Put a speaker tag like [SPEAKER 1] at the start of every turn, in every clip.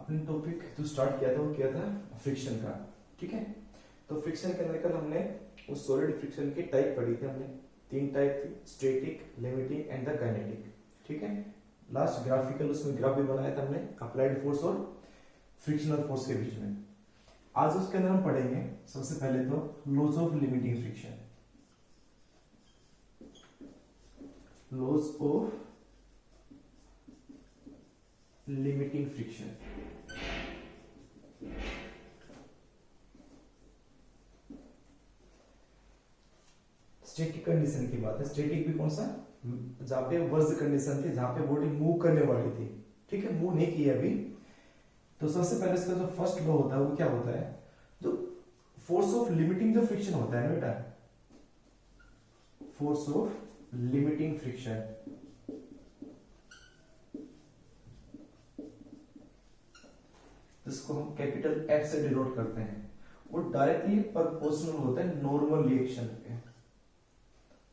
[SPEAKER 1] अपने टॉपिक जो स्टार्ट किया था वो किया था फ्रिक्शन का। ठीक है, तो फ्रिक्शन के अंदर कल हमने उस सॉलिड फ्रिक्शन की टाइप पढ़ी थी। हमने 3 टाइप थी, static, limiting and the kinetic. ठीक है, लास्ट ग्राफिकल उसमें ग्राफ भी बनाया था हमने अप्लाइड फोर्स और फ्रिक्शनल फोर्स के बीच में। आज उसके अंदर हम पढ़ेंगे सबसे पहले तो laws of limiting friction. Laws of limiting friction. Static condition की बात है। स्टैटिक भी कौन सा, जहां पे वर्ज कंडीशन थी, जहां पे बॉडी मूव करने वाली थी। ठीक है, मूव नहीं की अभी। तो सबसे पहले इसका जो फर्स्ट लॉ होता है वो क्या होता है, जो फोर्स ऑफ लिमिटिंग जो फ्रिक्शन होता है ना बेटा, फोर्स ऑफ लिमिटिंग फ्रिक्शन, जिसको हम कैपिटल एफ से डिनोट करते हैं, वो डायरेक्टली प्रोपोर्शनल होता है नॉर्मल रिएक्शन पे।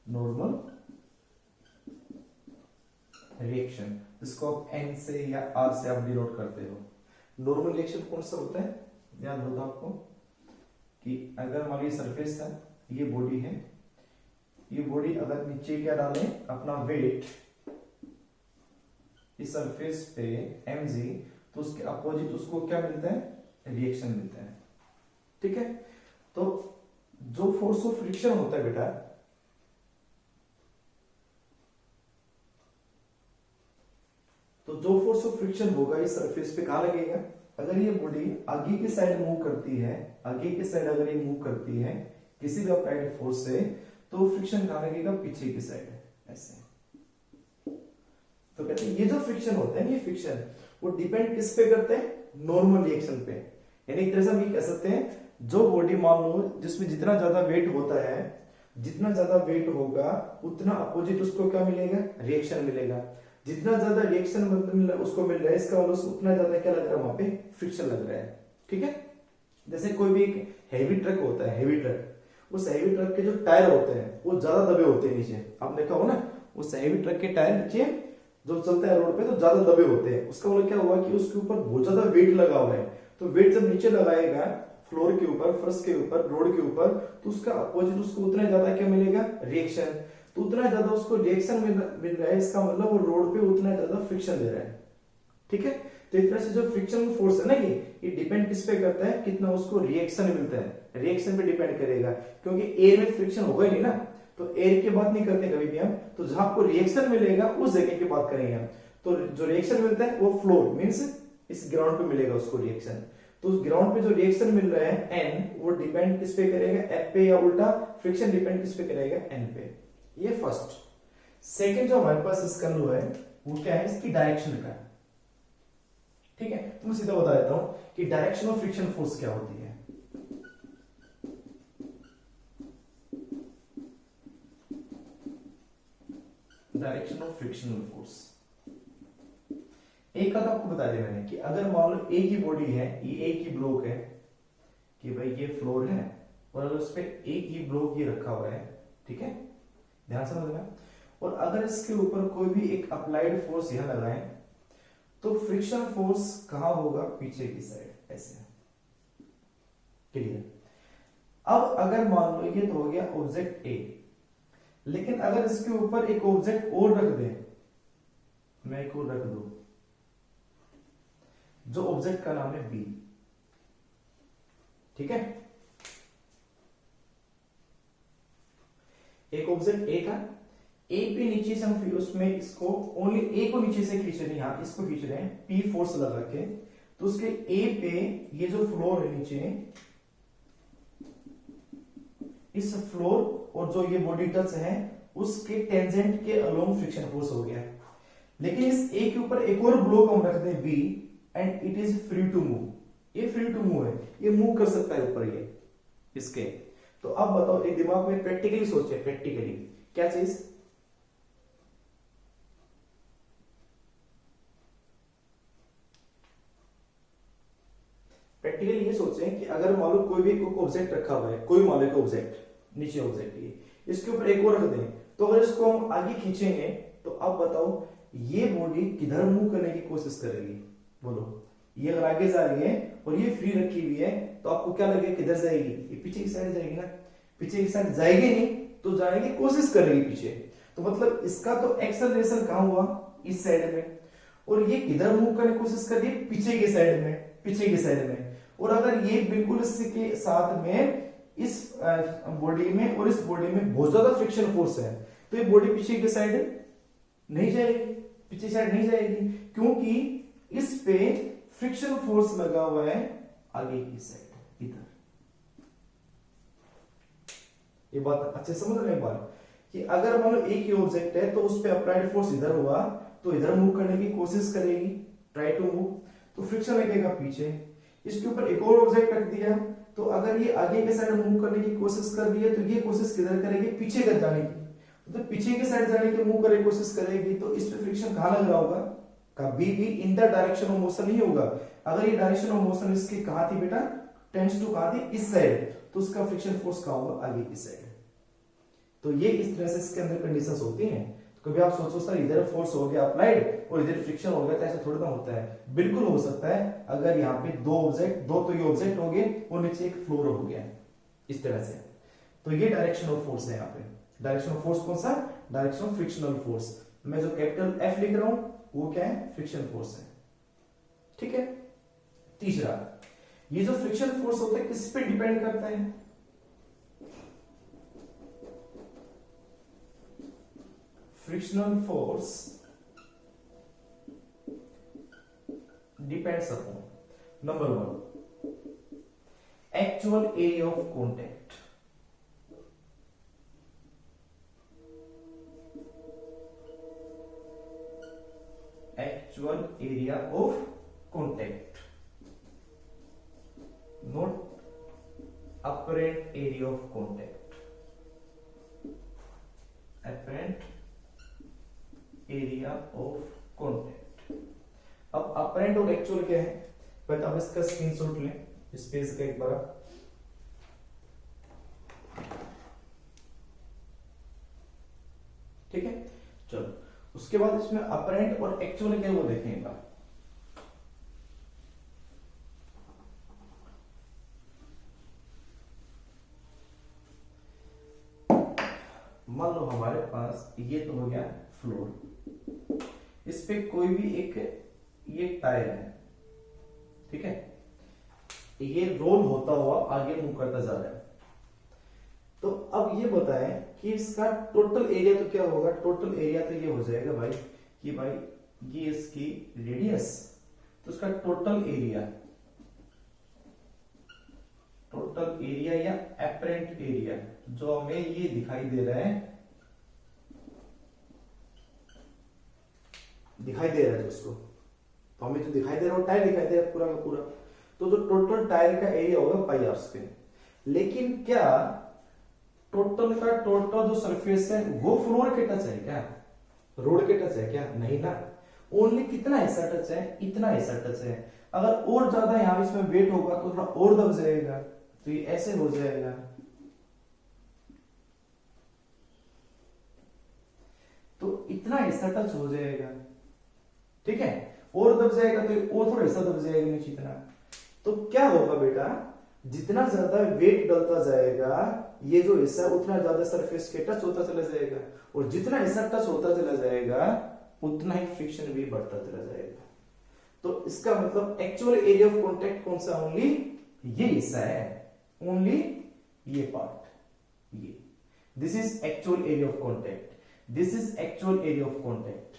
[SPEAKER 1] नॉर्मल रिएक्शन जिसको आप एन से या आर से आप डिनोट करते हो। नॉर्मल रिएक्शन कौन सा होता है, ध्यान दो आपको कि अगर मान लीजिए सरफेस है, ये बॉडी है, ये बॉडी अगर नीचे क्या डाले अपना वेट इस सरफेस पे mg, तो उसके अपोजिट उसको क्या मिलता है, रिएक्शन मिलता है। ठीक है, तो जो फोर्स ऑफ फ्रिक्शन होता है बेटा, तो जो फोर्स ऑफ फ्रिक्शन होगा इस सरफेस पे कहां लगेगा, अगर ये बॉडी आगे की साइड मूव करती है, आगे की साइड अगर ये मूव करती है किसी भी अप्लाइड फोर्स से, तो फ्रिक्शन कहां लगेगा, पीछे की साइड, ऐसे। तो कहते हैं ये जो फ्रिक्शन होता है, ये फ्रिक्शन वो डिपेंड किस पे करते हैं, नॉर्मल रिएक्शन पे। यानी एक तरह से हम ये कह सकते हैं, जो बॉडी मान लो जिसमें जितना ज्यादा वेट होता है, जितना ज्यादा वेट होगा उतना अपोजिट उसको क्या मिलेगा, रिएक्शन मिलेगा। जितना ज्यादा रिएक्शन उसको मिल रहा है, इसका मतलब उतना ज्यादा क्या लग रहा है, वहां पे फ्रिक्शन लग रहा है। ठीक है, जैसे कोई भी एक हैवी ट्रक होता है, हैवी ट्रक, उस हैवी ट्रक के जो टायर होते हैं वो ज्यादा दबे होते हैं नीचे, आपने देखा हो ना, उस हैवी ट्रक के टायर नीचे जो चलता है रोड पे तो ज्यादा दबे होते हैं। उसका मतलब क्या हुआ कि उसके ऊपर बहुत ज्यादा वेट लगा हुआ है, तो वेट जब नीचे लगाएगा फ्लोर के ऊपर, फर्श के ऊपर, रोड के ऊपर, तो उसका अपोजिट उसको उतना ज्यादा क्या मिलेगा, रिएक्शन। तो उतना ज्यादा उसको रिएक्शन मिल रहा है, इसका मतलब वो रोड पे उतना ज्यादा फ्रिक्शन दे रहा है। ठीक है, तो एक तरह से जो फ्रिक्शन फोर्स है ना, ये डिपेंड किस पे करता है, कितना उसको रिएक्शन मिलता है, रिएक्शन पे डिपेंड करेगा। क्योंकि एयर में फ्रिक्शन होगा ही नहीं ना, तो एयर की बात नहीं करते कभी भी हम, तो जहां आपको रिएक्शन मिलेगा उस जगह की बात करेंगे हम। तो जो रिएक्शन मिलता है वो फ्लोर मींस इस ग्राउंड पे मिलेगा उसको रिएक्शन। तो उस ग्राउंड पे जो रिएक्शन मिल रहा है एन, वो डिपेंड किस पे करेगा, एफ पे, या उल्टा फ्रिक्शन डिपेंड किस पे करेगा, एन पे। ये फर्स्ट। सेकंड जो हमारे पास इसका लो है वो क्या है, इसकी डायरेक्शन का। ठीक है, तो मैं सीधा बता देता हूं कि डायरेक्शन ऑफ फ्रिक्शन फोर्स क्या होती है। डायरेक्शन ऑफ फ्रिक्शनल फोर्स, एक बात आपको बता दिया मैंने कि अगर मान लो एक ही बॉडी है, ये एक ही ब्लॉक है, कि भाई ये फ्लोर है और अगर उस पे एक ही ब्लॉक ये रखा हुआ है, ठीक है, ध्यान समझना, और अगर इसके ऊपर कोई भी एक अप्लाइड फोर्स यहां लगाए, तो फ्रिक्शन फोर्स कहां होगा, पीछे की साइड, ऐसे। क्लियर। अब अगर मान लो ये तो हो गया ऑब्जेक्ट ए, लेकिन अगर इसके ऊपर एक ऑब्जेक्ट और रख दे, मैं एक और रख दूं, जो ऑब्जेक्ट का नाम है बी। ठीक है, एक ऑब्जेक्ट ए का, ए पे नीचे से हम उसमें इसको ओनली ए को नीचे से खींच रहे हैं, यहां इसको खींच रहे हैं पी फोर्स लगा के, तो उसके ए पे ये जो फ्लोर है नीचे, इस फ्लोर और जो ये बॉडी टच है उसके टेंजेंट के अलोंग फ्रिक्शन फोर्स हो गया। लेकिन इस ए के ऊपर एक और ब्लॉक हम रखते हैं B, and it is free to move. ये फ्री टू मूव है, ये मूव कर सकता है ऊपर ये इसके। तो अब बताओ, एक दिमाग में प्रैक्टिकली सोचे, प्रैक्टिकली क्या चीज, प्रैक्टिकली ये सोचें कि अगर मान लो कोई भी ऑब्जेक्ट रखा हुआ है, कोई मान लो ऑब्जेक्ट, नीचे ऑब्जेक्ट, ये इसके ऊपर एक और रख दें, तो अगर इसको हम आगे खींचेंगे तो अब बताओ ये बॉडी किधर मूव करने की कोशिश करेगी, बोलो। ये अगर आगे जा रही है और ये फ्री रखी हुई है तो आपको क्या लगेगा किधर जाएगी, ये पीछे की साइड जाएगी ना, पीछे की साइड जाएगी नहीं तो जाने की कोशिश करेगी पीछे, तो मतलब इसका तो एक्सेलरेशन कहां हुआ, इस साइड में, और ये किधर मूव करने की कोशिश कर रही है, पीछे की साइड में, पीछे की साइड में। और अगर ये बिल्कुल इसके साथ में इस बॉडी में और इस बॉडी में बहुत ज्यादा फ्रिक्शन फोर्स है तो ये बॉडी पीछे की साइड नहीं जाएगी, पीछे साइड नहीं जाएगी, क्योंकि इस पे फ्रिक्शन फोर्स लगा हुआ है आगे की साइड इधर। ये बात अच्छे समझ रहे हैं बात, कि अगर मान लो एक ही ऑब्जेक्ट है तो उस पे अप्लाइड फोर्स इधर हुआ तो इधर मूव करने की कोशिश करेगी, ट्राई टू मूव, तो फ्रिक्शन लगेगा पीछे। इसके ऊपर एक और ऑब्जेक्ट रख दिया तो अगर ये आगे के साइड मूव करने की कोशिश कर रही है तो ये कोशिश किधर करेगी, पीछे कर जाने की, तो पीछे के साइड जाने की मूव करने की कोशिश करेगी तो इस पे फ्रिक्शन कहां लग रहा होगा, कभी भी in the direction of motion नहीं होगा। अगर ये डायरेक्शन ऑफ मोशन इसकी कहां थी बेटा, टेंड्स टू कहां थी, इस साइड, तो उसका फ्रिक्शन फोर्स कहां होगा, आगे की साइड। तो ये इस तरह से इसके अंदर कंडीशंस होती हैं। तो कभी आप सोचो सर इधर फोर्स हो गया अप्लाइड और इधर फ्रिक्शन हो गया, तो ऐसा थोड़ा ना होता है, बिल्कुल हो सकता है। अगर यहाँ पे दो ऑब्जेक्ट, दो तो ये ऑब्जेक्ट हो गए और नीचे एक फ्लोर हो गया इस तरह से, तो ये डायरेक्शन ऑफ फोर्स है। यहाँ पे डायरेक्शन ऑफ फोर्स कौन सा, डायरेक्शन ऑफ फ्रिक्शनल फोर्स। मैं जो कैपिटल एफ लिख रहा हूं वो क्या है, फ्रिक्शन फोर्स है, ठीक है। तीसरा, ये जो फ्रिक्शन फोर्स होता है किस पे डिपेंड करता है, frictional force depends upon number 1 actual area of contact, actual area of contact, not apparent area of contact, apparent area of contact. अब अपरेंट और एक्चुअल क्या है, बट आप इसका स्क्रीनशॉट लें इस पेज का एक बार, ठीक है। चलो उसके बाद इसमें अपरेंट और एक्चुअल क्या है वो देखेंगे। मान लो हमारे पास ये तो हो गया फ्लोर, इस पे कोई भी एक ये टायर है, ठीक है, ये रोल होता हुआ आगे मूव करता जा रहा है। तो अब ये बताएं कि इसका टोटल एरिया तो क्या होगा, टोटल एरिया तो ये हो जाएगा भाई कि भाई ये इसकी रेडियस, तो इसका टोटल एरिया, टोटल एरिया या एपरेंट एरिया जो हमें ये दिखाई दे रहा है, दिखाई दे रहा है दोस्तों, तो हमें जो दिखाई दे रहा है वो टायर दिखाई दे रहा है पूरा का पूरा, तो जो टोटल टायर का एरिया होगा पाई आर स्क्वायर। लेकिन क्या टोटल का टोटल जो सरफेस है वो फ्लोर के टच है क्या, रोड के टच है क्या, नहीं ना, ओनली कितना हिस्सा टच है, इतना हिस्सा टच है। अगर और ज्यादा यहां इसमें वेट होगा तो थोड़ा और दब जाएगा, तो ये ऐसे हो जाएगा, तो इतना हिस्सा टच हो जाएगा, ठीक है, और दब जाएगा तो और थोड़ा हिस्सा दब जाएगा नीचे इतना। तो क्या होगा बेटा, जितना ज्यादा वेट डलता जाएगा ये जो हिस्सा है उतना ज्यादा सरफेस के टच होता चला जाएगा, और जितना हिस्सा टच होता चला जाएगा उतना ही फ्रिक्शन भी बढ़ता चला जाएगा। तो इसका मतलब एक्चुअल एरिया ऑफ कॉन्टैक्ट कौन सा, ओनली ये हिस्सा है, ओनली ये पार्ट, ये, this is actual area of contact, this is actual area of contact,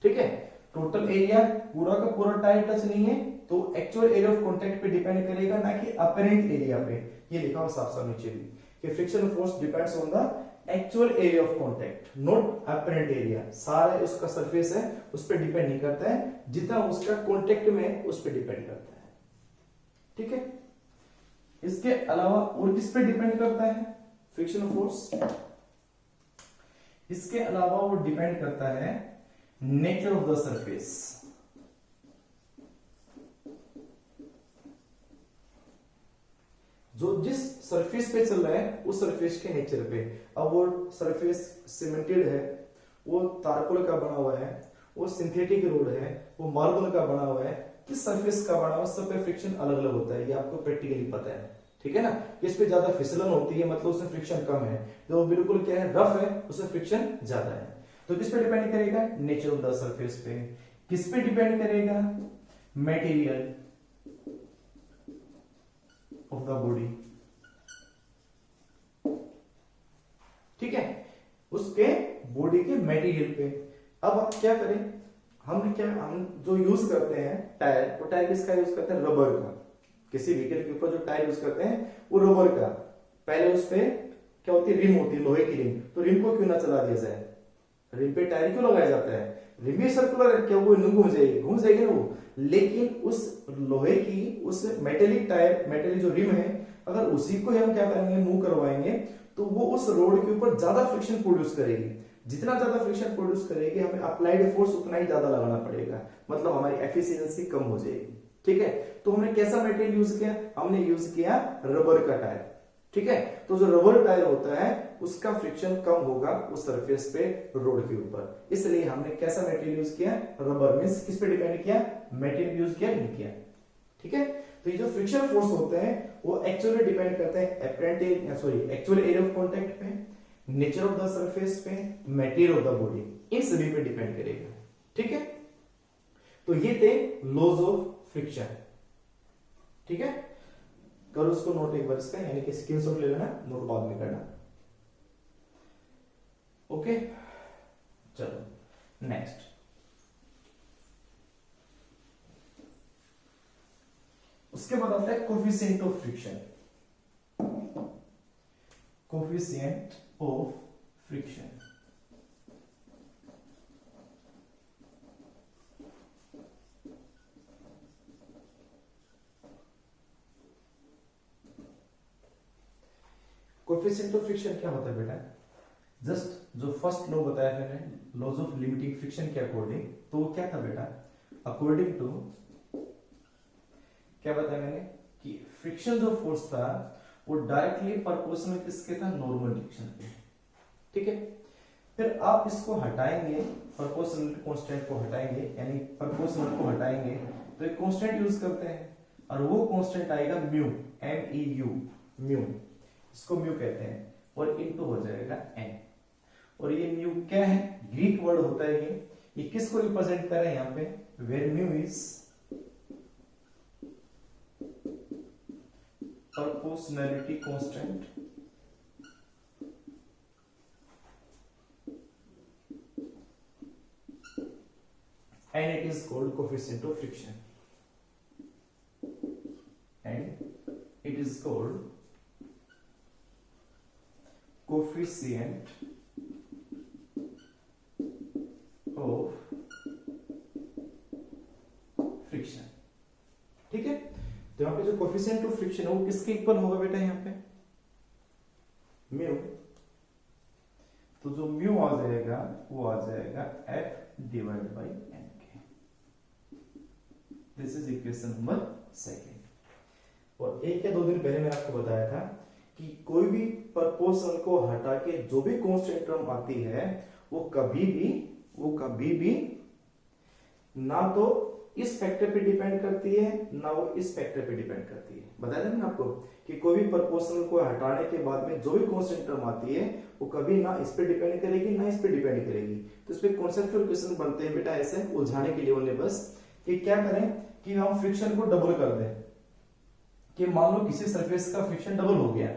[SPEAKER 1] ठीक है। टोटल एरिया पूरा का पूरा टायर टच नहीं है तो एक्चुअल एरिया ऑफ कॉन्टैक्ट पे डिपेंड करेगा, ना कि अपरेंट एरिया पे। ये लिखा हुआ साफ साफ नीचे भी कि friction force depends on the actual area of contact, not apparent area. सारा उसका सरफेस है उस पर डिपेंड नहीं करता है, जितना उसका कॉन्टैक्ट में उस पर डिपेंड करता है, ठीक है। इसके अलावा और किस पे डिपेंड करता है फ्रिक्शन फोर्स, इसके अलावा वो डिपेंड करता है नेचर ऑफ द सरफेस, जो जिस सरफेस पे चल रहा है उस सरफेस के नेचर पे। अब वो सरफेस सीमेंटेड है, वो तारकोल का बना हुआ है, वो सिंथेटिक रोड है, वो मार्बल का बना हुआ है, किस सरफेस का बना हुआ सब पे फ्रिक्शन अलग अलग होता है, ये आपको प्रैक्टिकली पता है, ठीक है ना। इस पे ज्यादा फिसलन होती है मतलब उसमें फ्रिक्शन कम है, जो बिल्कुल क्या है रफ है उसमें फ्रिक्शन ज्यादा है। तो किस पे डिपेंड करेगा, नेचर ऑफ द सरफेस पे। किस पे डिपेंड करेगा, मटेरियल ऑफ द बॉडी, ठीक है, उसके बॉडी के मटेरियल पे। अब आप क्या करें, हम जो यूज करते हैं टायर, तो टायर किसका यूज करते हैं, रबर का। किसी व्हीकल के ऊपर जो टायर यूज करते हैं वो रबर का। पहले उस पे क्या होती है, रिम होती है, लोहे की रिम। तो रिम को क्यों ना चला दिया जाए, रिम पे टायर क्यों लगाया जाता है, रिम भी सर्कुलर है, क्या वो घूम जाएगी ना वो। लेकिन उस लोहे की उस मेटेलिक टायर, मेटेलिक जो रिम है, अगर उसी को हम क्या करेंगे, मूव करवाएंगे, तो वो उस रोड के ऊपर ज्यादा फ्रिक्शन प्रोड्यूस करेगी। जितना ज्यादा फ्रिक्शन प्रोड्यूस करेगी, हमें अप्लाइड फोर्स उतना ही ज्यादा लगाना पड़ेगा, मतलब हमारी एफिशिएंसी कम हो जाएगी, ठीक है। तो हमने कैसा मटेरियल यूज किया, हमने यूज किया रबर का टायर, ठीक है। तो जो रबर टायर होता है उसका फ्रिक्शन कम होगा उस सरफेस पे, रोड के ऊपर, इसलिए हमने कैसा मटेरियल यूज किया, रबर। मींस किस पे डिपेंड किया, मटेरियल यूज किया, नहीं किया, ठीक है। तो ये जो फ्रिक्शन फोर्स होते हैं वो एक्चुअली डिपेंड करते हैं एक्चुअल एरिया ऑफ कांटेक्ट पे, नेचर ऑफ द सरफेस पे, मटेरियल ऑफ द बॉडी, इन सभी पे डिपेंड करेगा, ठीक है। तो ये थे लॉज ऑफ फ्रिक्शन, ठीक है। करो उसको नोट एक बार इसका, यानी कि स्क्रीनशॉट ले लेना, नोट बाद में करना, ओके। चलो नेक्स्ट, उसके बाद आता है coefficient of friction. Coefficient of friction, coefficient of friction क्या होता है बेटा, जस्ट जो फर्स्ट लॉ बताया मैंने, लॉज ऑफ लिमिटिंग फ्रिक्शन के अकॉर्डिंग, तो वो क्या था बेटा, अकॉर्डिंग टू क्या बताया मैंने कि फ्रिक्शन जो फोर्स था वो डायरेक्टली प्रोपोर्शनल किसके था, नॉर्मल डायरेक्शन पे, ठीक है। फिर आप इसको हटाएंगे, प्रोपोर्शनल कांस्टेंट को हटाएंगे, यानी प्रोपोर्शनल को हटाएंगे तो एक कांस्टेंट यूज करते हैं, और वो कांस्टेंट आएगा म्यू, MEU, म्यू, इसको म्यू कहते हैं, और इनटू हो जाएगा n। और ये म्यू क्या है, ग्रीक वर्ड होता है ये किसको रिप्रेजेंट कर रहा है यहाँ पे, where mu is proportionality constant and it is called coefficient of friction, and it is called coefficient of friction, ठीक है। तो यहाँ पे जो कोफिशिएंट ऑफ फ्रिक्शन है वो किसके इक्वल होगा बेटा, यहाँ पे म्यू। तो जो म्यू आ जाएगा वो आ जाएगा F डिवाइड बाई N के। This is equation number second. और एक या दो दिन पहले मैंने आपको बताया था कि कोई भी प्रपोर्शन को हटा के जो भी कांस्टेंट टर्म आती है वो कभी भी ना तो इस फैक्टर पे डिपेंड करती है ना वो इस फैक्टर पे डिपेंड करती है। बताया था ना आपको कि कोई भी प्रपोर्शनल को हटाने के बाद में जो भी कांस्टेंट टर्म आती है वो कभी ना इस पे डिपेंड करेगी ना इस पे डिपेंड करेगी। तो इस पे कॉन्सेप्चुअल क्वेश्चन बनते हैं बेटा ऐसे उलझाने के लिए ओनली, बस कि क्या करें कि हम फ्रिक्शन को डबल कर दें, कि मान लो किसी सरफेस का फ्रिक्शन डबल हो गया,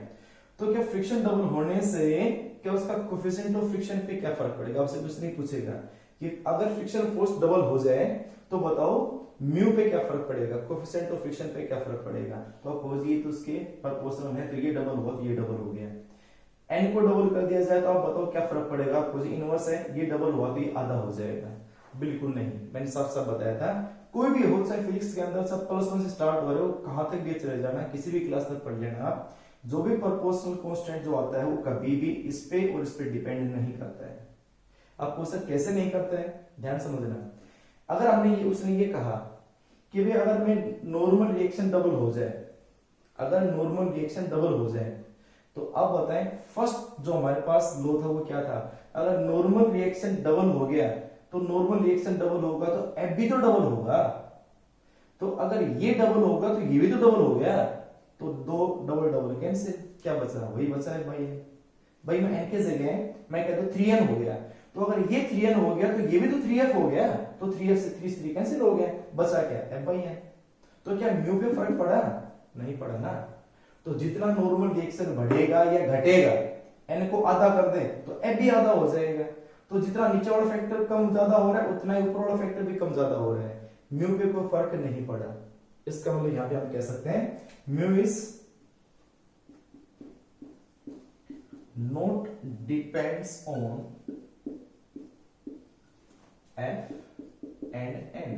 [SPEAKER 1] तो क्या फ्रिक्शन डबल होने से क्या उसका कोफिशिएंट ऑफ फ्रिक्शन पे क्या फर्क पड़ेगा। आपसे कुछ नहीं पूछेगा कि अगर फ्रिक्शन फोर्स डबल हो जाए तो बताओ म्यू पे क्या फर्क पड़ेगा, कोफिशिएंट ऑफ फ्रिक्शन पे क्या फर्क पड़ेगा। तो अपोज ये तो उसके प्रोपोर्शनल है, तो ये डबल हुआ तो ये डबल हो गया। एन को डबल कर दिया जाए तो आप बताओ क्या फर्क पड़ेगा। अपोज इनवर्स है, ये डबल हुआ तो ये आधा हो जाएगा। बिल्कुल नहीं, मैंने साफ साफ बताया था कोई भी हो चाहे फिजिक्स के अंदर सब +1 से स्टार्ट हो रहे हो कहां तक भी चले जाना, किसी भी क्लास तक पढ़ लेना आप, जो भी प्रोपोर्शनल कांस्टेंट जो आता है वो कभी भी इस पे और इस पे डिपेंड नहीं करता है। आप क्वेश्चन कैसे नहीं करता है ध्यान समझना। अगर हमने उसने ये कहा कि भाई अगर मैं नॉर्मल रिएक्शन डबल हो जाए, अगर नॉर्मल रिएक्शन डबल हो जाए तो अब बताएं फर्स्ट जो हमारे पास लॉ था वो क्या था, अगर नॉर्मल रिएक्शन डबल हो गया तो नॉर्मल रिएक्शन डबल होगा तो एफ भी तो डबल होगा। तो अगर ये डबल होगा तो ये भी तो डबल हो गया, तो दो डबल डबल कैंसिल, क्या बचा, वही बचा है भाई। भाई मैं n के जगह मैं कहता हूं 3n हो गया, तो अगर ये 3n हो गया तो ये भी तो 3f हो गया, तो 3f से 3 कैंसिल हो गया, बचा क्या f बाई n। तो क्या म्यू पे फर्क पड़ा, नहीं पड़ा ना। तो जितना नॉर्मल रिएक्शन बढ़ेगा या घटेगा, n को आधा कर दे तो f भी आधा हो जाएगा। तो जितना नीचे वाला फैक्टर कम ज्यादा हो रहा है उतना ही ऊपर वाला फैक्टर भी कम ज्यादा हो रहा है, म्यू पे कोई फर्क नहीं पड़ा। इसका मतलब यहां पे हम कह सकते हैं mu is not depends on f and n।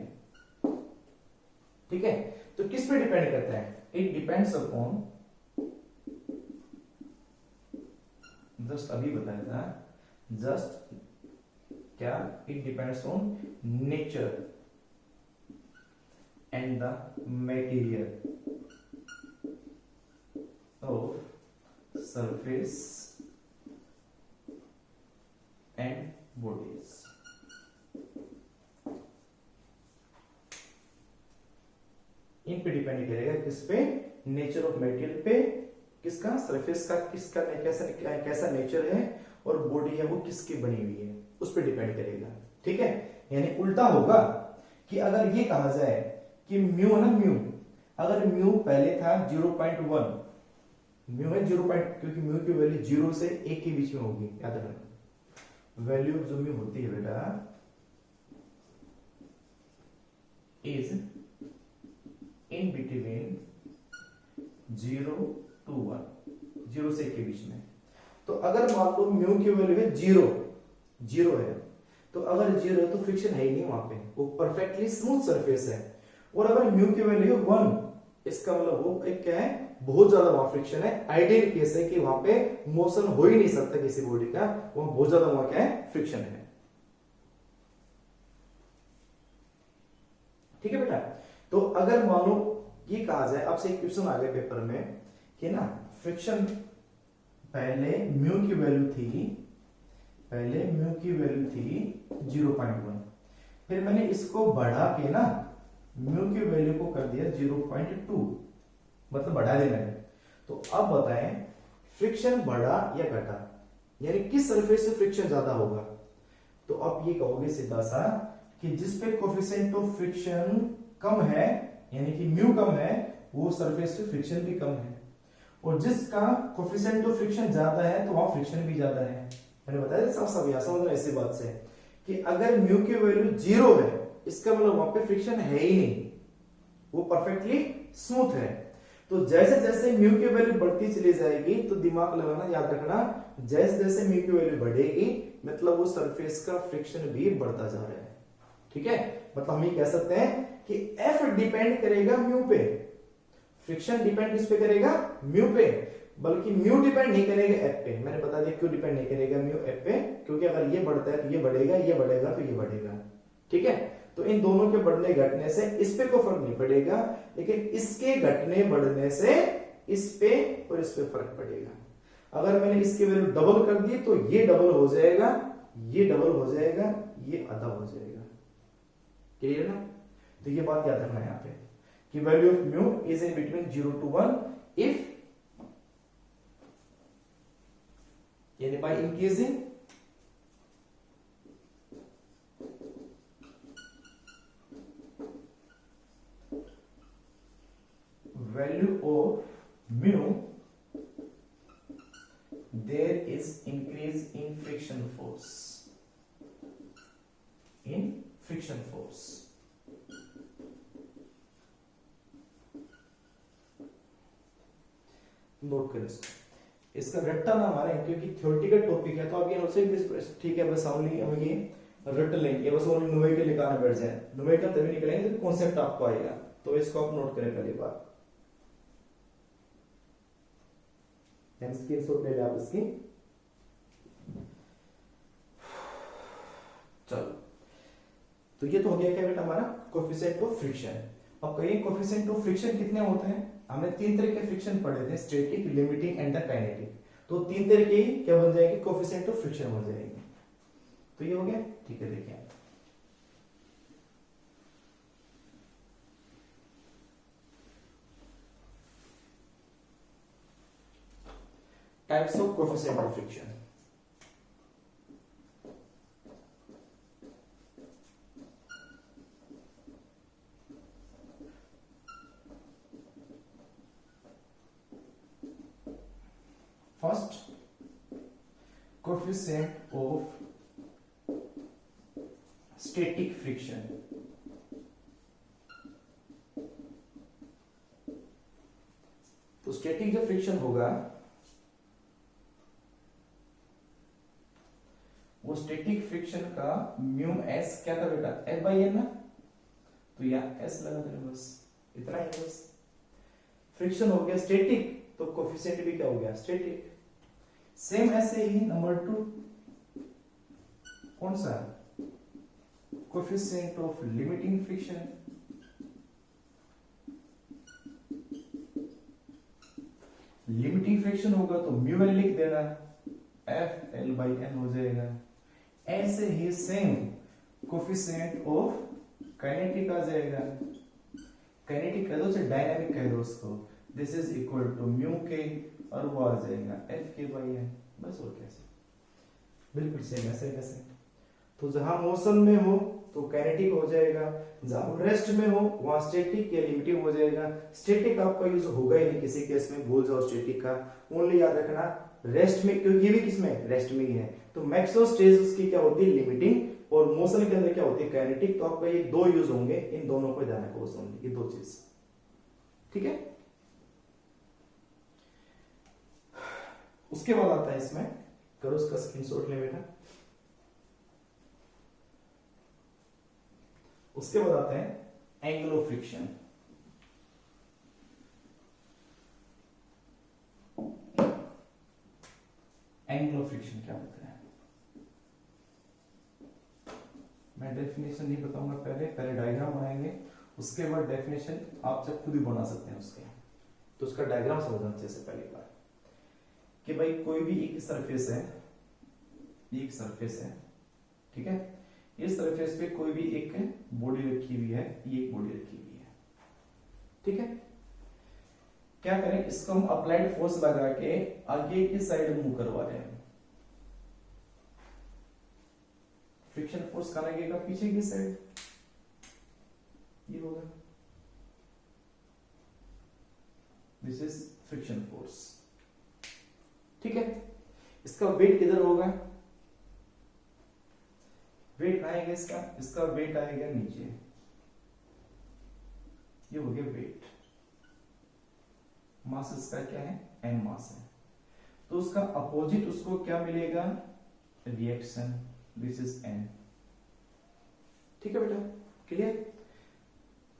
[SPEAKER 1] ठीक है, तो किस पे डिपेंड करता है, इट डिपेंड्स अपॉन, जस्ट अभी बताया था, जस्ट क्या, it depends on nature and the material of surface and bodies. इन पे डिपेंड करेगा, किस पे, नेचर ऑफ मटेरियल पे, किसका, सरफेस का, किसका कैसा नेचर है, और बॉडी है वो किसकी बनी हुई है, उस पे डिपेंड करेगा। ठीक है, यानी उल्टा होगा कि अगर ये कहा जाए कि म्यू है ना, म्यू, अगर म्यू पहले था 0.1, म्यू है 0. क्योंकि म्यू की वैल्यू 0 से 1 के बीच में होगी, याद रखना। वैल्यू जो म्यू होती है बेटा इज इन बिटवीन 0 to 1, 0 से 1 के बीच में। तो अगर मान लो म्यू की वैल्यू है 0 है, तो अगर 0 है तो फ्रिक्शन है ही नहीं वहां पे, वो परफेक्टली स्मूथ सरफेस है। और अगर म्यू की वैल्यू है 1, इसका मतलब वो एक क्या है, बहुत ज्यादा वहां फ्रिक्शन है। आइडियल केस है कि वहां पे मोशन हो ही नहीं सकता किसी बॉडी का, वहां बहुत ज्यादा वहां क्या है, फ्रिक्शन है। ठीक है बेटा, तो अगर मान लो ये कहा जाए, आपसे एक क्वेश्चन आ गया पेपर में कि ना, फ्रिक्शन पहले म्यू की वैल्यू थी 0.1, फिर मैंने इसको बढ़ा के ना म्यू की वैल्यू को कर दिया 0.2, मतलब बढ़ा दिया मैंने। तो अब बताएं फ्रिक्शन बढ़ा या घटा, यानी किस सरफेस से फ्रिक्शन ज्यादा होगा। तो आप ये कहोगे सीधा सा कि जिस पे कोफिशिएंट ऑफ फ्रिक्शन कम है, यानी कि म्यू कम है, वो सरफेस पे फ्रिक्शन भी कम है, और जिसका कोफिशिएंट ऑफ फ्रिक्शन ज्यादा है तो वहां फ्रिक्शन भी ज्यादा है। मैंने बताया साफ साफ, यहां समझना ऐसी बात से कि अगर म्यू की वैल्यू 0 है, इसका मतलब वहां पे फ्रिक्शन है ही नहीं, वो परफेक्टली स्मूथ है। तो जैसे जैसे म्यू की वैल्यू बढ़ती चली जाएगी, तो दिमाग लगाना, याद रखना, जैसे जैसे म्यू की वैल्यू बढ़ेगी मतलब वो सरफेस का फ्रिक्शन भी बढ़ता जा रहा है। ठीक है, मतलब हम ये कह सकते हैं कि F डिपेंड करेगा म्यू पे, फ्रिक्शन डिपेंड किस पे करेगा, म्यू पे, बल्कि म्यू डिपेंड नहीं करेगा F पे। मैंने बता दिया क्यों डिपेंड नहीं करेगा म्यू F पे, क्योंकि अगर ये बढ़ता है तो ये बढ़ेगा, ये बढ़ेगा तो ये बढ़ेगा। ठीक है, तो इन दोनों के बढ़ने घटने से इस पे कोई फर्क नहीं पड़ेगा, लेकिन इसके घटने बढ़ने से इस पे और इस पे फर्क पड़ेगा। अगर मैंने इसकी वैल्यू डबल कर दी तो ये डबल हो जाएगा, ये डबल हो जाएगा, ये आधा हो जाएगा। क्लियर ना, तो ये बात याद रखना है यहाँ पे कि value of mu is in between 0 to 1 इफ, यानी by increasing value of mu, there is increase in friction force, note करें इसका रट्टा ना मारे, क्योंकि थ्योरेटिकल टॉपिक है, तो आप ये नोट से ठीक है, बस ओनली हम ये रट लेंगे, बस ओनली न्यूमेरिकल निकालना बैठ जाए, न्यूमेरिकल तभी निकलेंगे तो कॉन्सेप्ट आपको आएगा। तो इसको आप नोट करें पहली बार, स्क्रीनशॉट ले ले आप इसकी। चलो, तो ये तो हो गया क्या बेटा हमारा कोफिशिएंट ऑफ फ्रिक्शन। अब कहिए कोफिशिएंट ऑफ फ्रिक्शन कितने होते हैं। हमने 3 तरह के फ्रिक्शन पढ़े थे, static, limiting and the kinetic. तो 3 तरह के क्या बन जाएंगे, कोफिशिएंट ऑफ फ्रिक्शन बन जाएंगे। तो ये हो गया, ठीक है। देखिए types of coefficient of friction. First, coefficient of static friction. तो स्टैटिक जो फ्रिक्शन होगा वो स्टैटिक फ्रिक्शन का म्यू एस क्या था बेटा, एफ बाई एन ना, तो यहाँ एस लगा देना बस, इतना ही बस। फ्रिक्शन हो गया स्टैटिक तो कोएफिशिएंट भी क्या हो गया, स्टैटिक। सेम ऐसे ही नंबर 2, कौन सा, coefficient of limiting friction. Limiting friction होगा तो म्यू एल लिख देना, एफ एल बाई एन हो जाएगा। ऐसे ही सेम कोएफिशिएंट ऑफ काइनेटिक आ जाएगा, काइनेटिक कह दो चाहे डायनामिक कह दो उसको, this is equal to mu k, और वो आ जाएगा एफ के बाई एन, बस। और कैसे, बिल्कुल सेम ऐसे कैसे। तो जहां मोशन में हो तो काइनेटिक हो जाएगा, जहां रेस्ट में हो वहां स्टैटिक या लिमिटिंग हो जाएगा। स्टैटिक आपका यूज होगा ही नहीं किसी केस में, भूल जाओ स्टैटिक का, ओनली याद रखना रेस्ट में, क्योंकि ये भी किसमें, रेस्ट में ही है। तो मैक्सिमम स्टेज उसकी क्या होती है, लिमिटिंग, और मोशन के अंदर क्या होती है, काइनेटिक। तो आपका ये दो यूज होंगे, इन दोनों को ध्यान रखो, ये दो चीज, ठीक है। उसके बाद आता है इसमें, करो उसका स्क्रीनशॉट ले बेटा। उसके बाद आता है angle of friction. Angle of friction क्या होता है, मैं डेफिनेशन नहीं बताऊंगा, पहले डायग्राम बनाएंगे, उसके बाद डेफिनेशन आप जब खुद ही बना सकते हैं उसके। तो उसका डायग्राम समझना चाहिए से पहली बार कि भाई कोई भी एक सरफेस है, एक सरफेस है, ठीक है। इस सरफेस पे कोई भी एक बॉडी रखी हुई है, ये एक बॉडी रखी हुई है, ठीक है। क्या करें, इसको हम अप्लाइड फोर्स लगा के आगे की साइड मूव करवा रहे हैं। फ्रिक्शन फोर्स कहां लगेगा, पीछे की साइड, ये होगा, दिस इज फ्रिक्शन फोर्स, ठीक है। इसका वेट किधर होगा, वेट आएगा इसका वेट आएगा नीचे, ये हो गया वेट। मास इसका क्या है, एम मास है। तो उसका अपोजिट उसको क्या मिलेगा, रिएक्शन, दिस इज एन, ठीक है बेटा, क्लियर।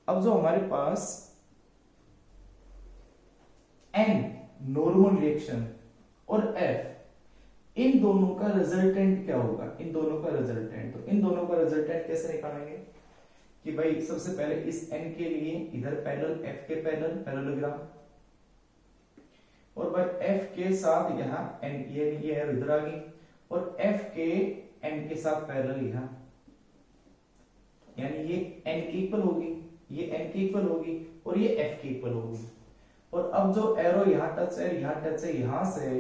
[SPEAKER 1] अब जो हमारे पास एन नॉर्मल रिएक्शन और एफ, इन दोनों का रिजल्टेंट क्या होगा, इन दोनों का रिजल्टेंट। तो इन दोनों का रिजल्टेंट कैसे निकालेंगे कि भाई सबसे पहले इस एन के लिए इधर पैरेलल, एफ के पैरेलल पैरेललोग्राम, और भाई एफ के साथ यहां एन, ये इधर आ गई, और एफ के एन के साथ पैरेलल यहां, यानी ये एन के इक्वल होगी, ये एन के इक्वल होगी, और ये एफ के इक्वल होगी। और अब जो एरो यहां टच है, यहां टच है, यहां से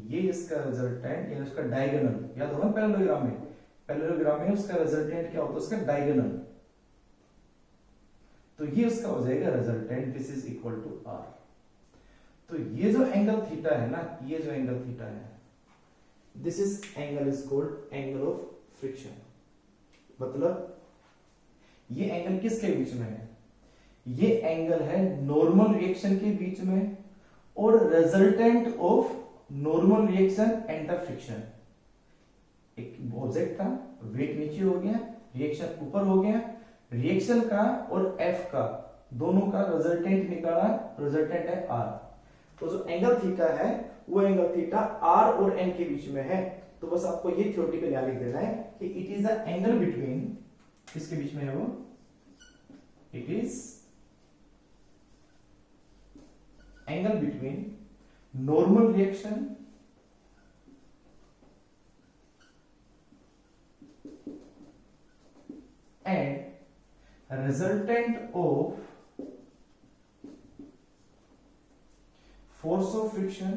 [SPEAKER 1] ये इसका रिजल्टेंट, यानी उसका डायगोनल, याद होगा पैरेललोग्राम में, पैरेललोग्राम में उसका रिजल्टेंट क्या होता है, उसका डायगोनल। तो ये उसका हो जाएगा resultant, this is equal to R. तो ये जो एंगल थीटा है ना, ये जो एंगल थीटा है, this is angle is called angle of friction. मतलब ये एंगल किसके बीच में है, ये एंगल है नॉर्मल रिएक्शन के बीच में और resultant of normal reaction and the friction. एक ऑब्जेक्ट था, वेट नीचे हो गया, रिएक्शन ऊपर हो गया, रिएक्शन का और एफ का दोनों का रिजल्टेंट निकाला, रिजल्टेंट है आर। तो जो एंगल थीटा है वो एंगल थीटा आर और एन के बीच में है। तो बस आपको ये थ्योरेटिकल याद लिख देना है कि it is the angle between, किसके बीच में है वो, it is angle between normal reaction and resultant of force of friction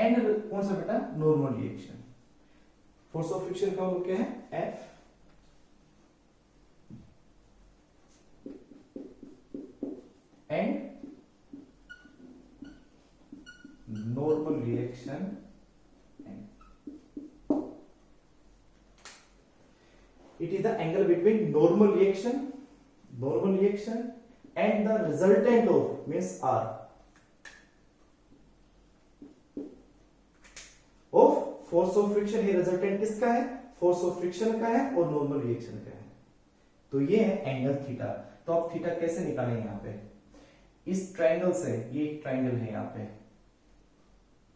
[SPEAKER 1] and कौन सा बेटा, normal reaction. Force of friction का मतलब क्या है, F and normal reaction it is the angle between normal reaction and the resultant of means R of force of friction। ये resultant किसका है, force of friction का है और normal reaction का है। तो ये है एंगल थीटा। तो आप थीटा कैसे निकालेंगे, यहाँ पे इस ट्राइंगल से, ये एक ट्राइंगल है यहाँ पे,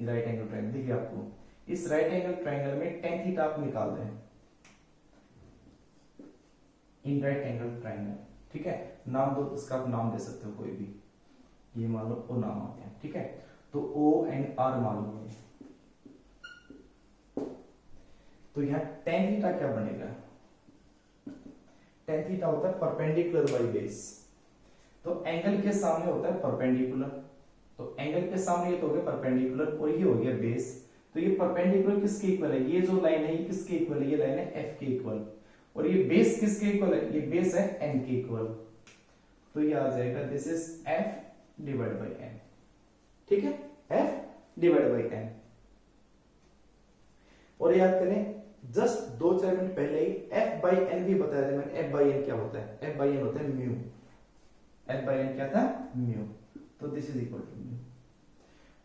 [SPEAKER 1] राइट एंगल ट्राइंगल, देखिए आपको इस राइट एंगल ट्राइंगल में tan थीटा आप निकाल दें, इन राइट एंगल ट्राइंगल, ठीक है। नाम दो, इसका आप नाम दे सकते हो कोई भी, ये मान लो ओ नाम आते हैं, ठीक है। तो O एंड R मालूम है, तो यहाँ tan थीटा क्या बनेगा, tan थीटा होता है परपेंडिकुलर बाई बेस। तो एंगल के सामने होता है परपेंडिकुलर, तो एंगल के सामने ये तो हो गया परपेंडिकुलर और ये हो गया बेस। तो ये परपेंडिकुलर किसके इक्वल है, ये जो लाइन है ये किसके इक्वल है, ये लाइन है F के इक्वल, और ये बेस किसके इक्वल है, ये बेस है n के इक्वल। तो ये आ जाएगा this is F divide by n, ठीक है, F डिवाइड बाई n। और याद करें जस्ट 2-4 मिनट पहले ही F बाई n भी बताया था मैंने। F बाई n क्या होता है, F बाई n होता है म्यू, F बाई n क्या था, म्यू। तो this is equal to mu.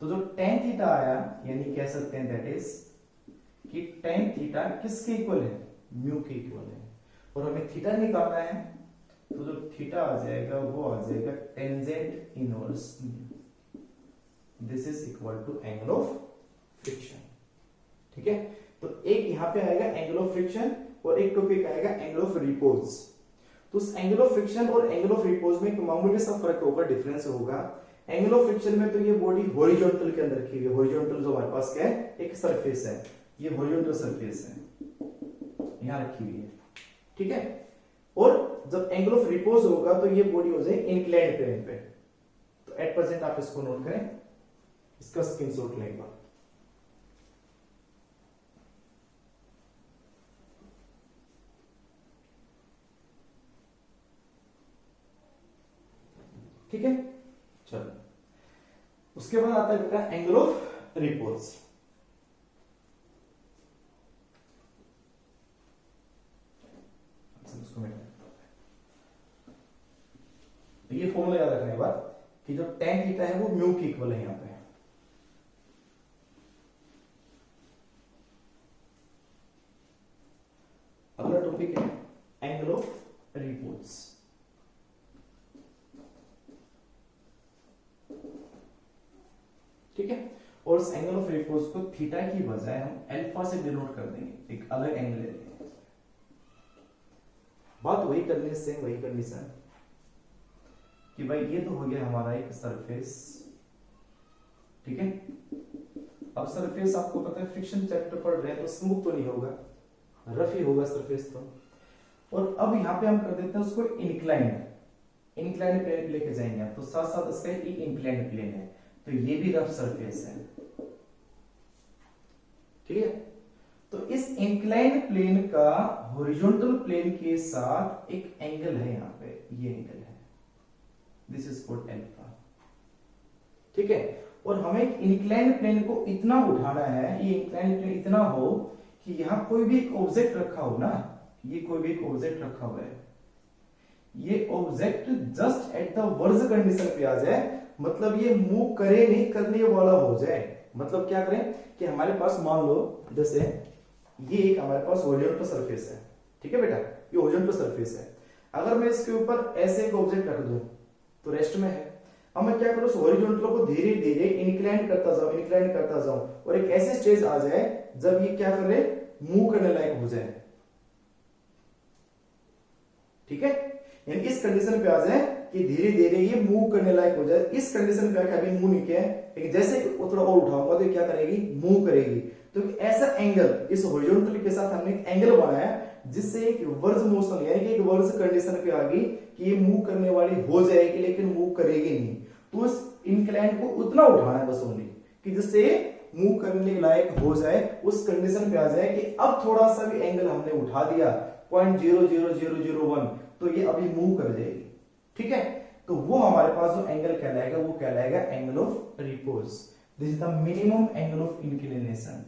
[SPEAKER 1] तो जो tan थीटा आया, यानी कह सकते हैं दैट इज कि tan थीटा किसके इक्वल है, म्यू के इक्वल है। और हमें थीटा निकालना है, तो जो थीटा आ जाएगा वो आ जाएगा tangent inverse mu. This is equal to angle of friction, ठीक है। तो एक यहां पे आएगा एंगल ऑफ फ्रिक्शन और एक टॉपिक आएगा एंगल ऑफ रिपोज। तो उस एंगल ऑफ फ्रिक्शन और एंगल ऑफ रिपोज में एक मामूली सा फर्क होगा, डिफरेंस होगा। एंगल ऑफ फ्रिक्शन में तो ये बॉडी हॉरिजॉन्टल के अंदर रखी हुई है, हॉरिजॉन्टल जो हमारे पास क्या है, एक सरफेस है, ये हॉरिजॉन्टल सरफेस है, यहां रखी हुई है, ठीक है। और जब एंगल ऑफ रिपोज होगा तो ये बॉडी हो जाए इंक्लाइंड प्लेन पे। तो एट प्रेजेंट आप इसको नोट करें, इसका स्क्रीनशॉट लें एक बार। ठीक है, चलो उसके बाद आता है बेटा एंगल ऑफ रिपोज। ये फॉर्मूला याद रखने के बाद कि जो tan थीटा है वो म्यू के इक्वल है यहां पे। अगला टॉपिक है एंगल ऑफ रिपोज। ठीक है, और उस एंगल ऑफ रिपोज को थीटा की बजाय हम अल्फा से डिनोट कर देंगे, एक अलग एंगल ले लेंगे। बात वही करने से वही कंडीशन कि भाई ये तो हो गया हमारा एक सरफेस, ठीक है। अब सरफेस आपको पता है फ्रिक्शन चैप्टर पढ़ रहे हैं तो स्मूथ तो नहीं होगा, रफ ही होगा सरफेस तो। और अब यहाँ पे हम कर देते हैं उसको इंक्लाइंड प्लेन पे लेके जाएंगे, तो साथ साथ इसका एक इंक्लाइंड प्लेन है, तो ये भी रफ सरफेस है, ठीक है। तो इस इंक्लाइंड प्लेन का हॉरिजॉन्टल प्लेन के साथ एक एंगल है यहाँ पे, ये एंगल है, दिस इज कॉल्ड अल्फा, ठीक है। और हमें इंक्लाइंड प्लेन को इतना उठाना है, ये इंक्लाइंड प्लेन इतना हो कि यहां कोई भी एक ऑब्जेक्ट रखा हो ना, ये कोई भी एक ऑब्जेक्ट रखा हुआ है, ये object just at the verge condition पे आ जाए, मतलब ये मूव करे नहीं, करने वाला हो जाए। मतलब क्या करें कि हमारे पास मान लो जैसे ये एक हमारे पास हॉरिजॉन्टल सरफेस है, ठीक है बेटा, ये हॉरिजॉन्टल सरफेस है। अगर मैं इसके ऊपर ऐसे एक ऑब्जेक्ट रख दूं तो रेस्ट में है। अब मैं क्या करूं, उस हॉरिजॉन्टल को धीरे धीरे इंक्लाइन करता जाऊं और एक ऐसे स्टेज आ जाए जब ये क्या करे, मूव करने लायक हो जाए, ठीक है। यानी इस कंडीशन पे आ जाए कि धीरे धीरे ये मूव करने लायक हो जाए। इस कंडीशन पे आके अभी मूव नहीं किया है, लेकिन जैसे थोड़ा और उठाऊंगा तो क्या करेगी, मूव करेगी। तो ऐसा एंगल, इस हॉरिजॉन्टल के साथ हमने एक एंगल बनाया जिससे एक वर्ज मोशन यानी कि एक वर्ज कंडीशन पे आ गई कि ये मूव करने वाली हो जाएगी लेकिन मूव करेगी नहीं। तो उस इंक्लाइन को उतना उठाना है बस ओनली कि जिससे मूव करने लायक हो जाए, उस कंडीशन पे आ जाए कि अब थोड़ा सा भी एंगल हमने उठा दिया 0.00001 तो ये अभी मूव कर जाएगी, ठीक है। तो वो हमारे पास जो एंगल कहलाएगा वो कहलाएगा angle of repose. This is the minimum angle of inclination,